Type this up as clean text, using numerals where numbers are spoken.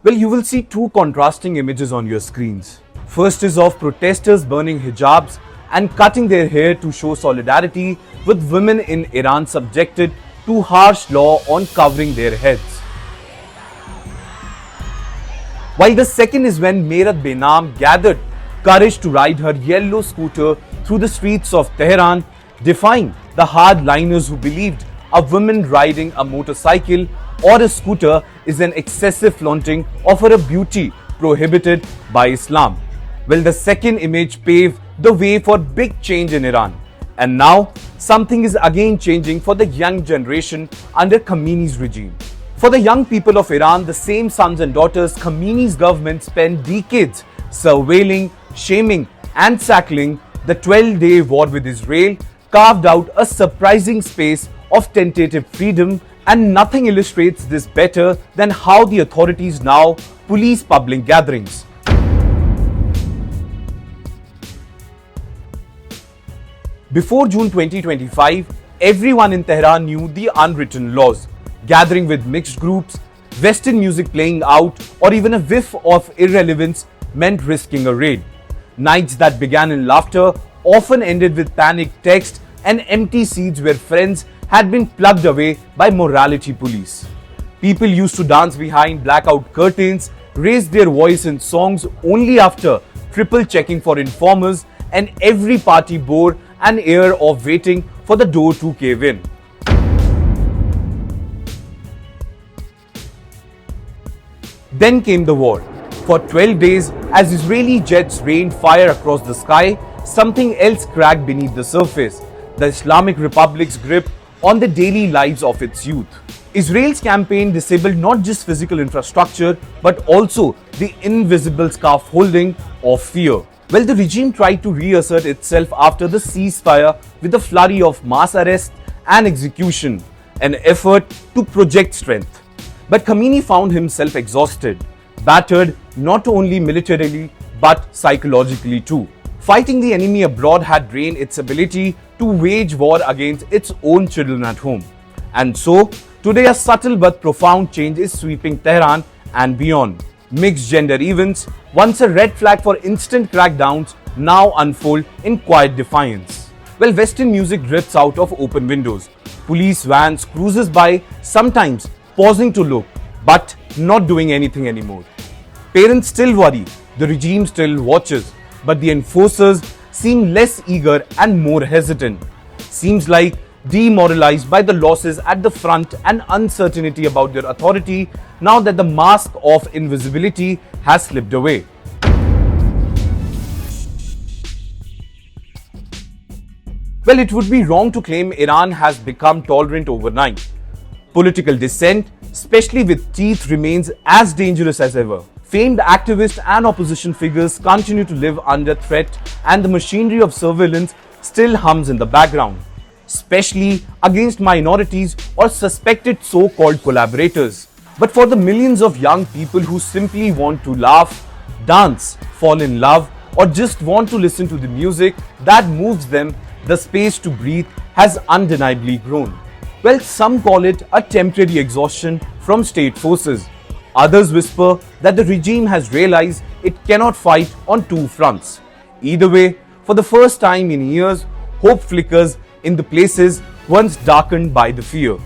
Well, you will see two contrasting images on your screens. First is of protesters burning hijabs and cutting their hair to show solidarity with women in Iran subjected to harsh law on covering their heads. While the second is when Merat Benam gathered courage to ride her yellow scooter through the streets of Tehran, defying the hardliners who believed a woman riding a motorcycle or a scooter is an excessive flaunting of her beauty prohibited by Islam. Well, the second image paved the way for big change in Iran. And now, something is again changing for the young generation under Khamenei's regime. For the young people of Iran, the same sons and daughters Khamenei's government spent decades surveilling, shaming and sackling, the 12-day war with Israel carved out a surprising space of tentative freedom, and nothing illustrates this better than how the authorities now police public gatherings. Before June 2025, everyone in Tehran knew the unwritten laws. Gathering with mixed groups, Western music playing out, or even a whiff of irreverence meant risking a raid. Nights that began in laughter often ended with panicked text and empty seats where friends had been plugged away by morality police. People used to dance behind blackout curtains, raise their voice in songs only after triple checking for informers, and every party bore an air of waiting for the door to cave in. Then came the war. For 12 days, as Israeli jets rained fire across the sky, something else cracked beneath the surface: the Islamic Republic's grip on the daily lives of its youth. Israel's campaign disabled not just physical infrastructure, but also the invisible scaffolding of fear. Well, the regime tried to reassert itself after the ceasefire with a flurry of mass arrests and execution, an effort to project strength. But Khamenei found himself exhausted, battered not only militarily but psychologically too. Fighting the enemy abroad had drained its ability to wage war against its own children at home. And so, today a subtle but profound change is sweeping Tehran and beyond. Mixed gender events, once a red flag for instant crackdowns, now unfold in quiet defiance. Well, Western music drifts out of open windows. Police vans cruises by, sometimes pausing to look, but not doing anything anymore. Parents still worry, the regime still watches, but the enforcers seem less eager and more hesitant. Seems like demoralized by the losses at the front and uncertainty about their authority now that the mask of invisibility has slipped away. Well, it would be wrong to claim Iran has become tolerant overnight. Political dissent, especially with teeth, remains as dangerous as ever. Famed activists and opposition figures continue to live under threat, and the machinery of surveillance still hums in the background, especially against minorities or suspected so-called collaborators. But for the millions of young people who simply want to laugh, dance, fall in love, or just want to listen to the music that moves them, the space to breathe has undeniably grown. Well, some call it a temporary exhaustion from state forces. Others whisper that the regime has realized it cannot fight on two fronts. Either way, for the first time in years, hope flickers in the places once darkened by the fear.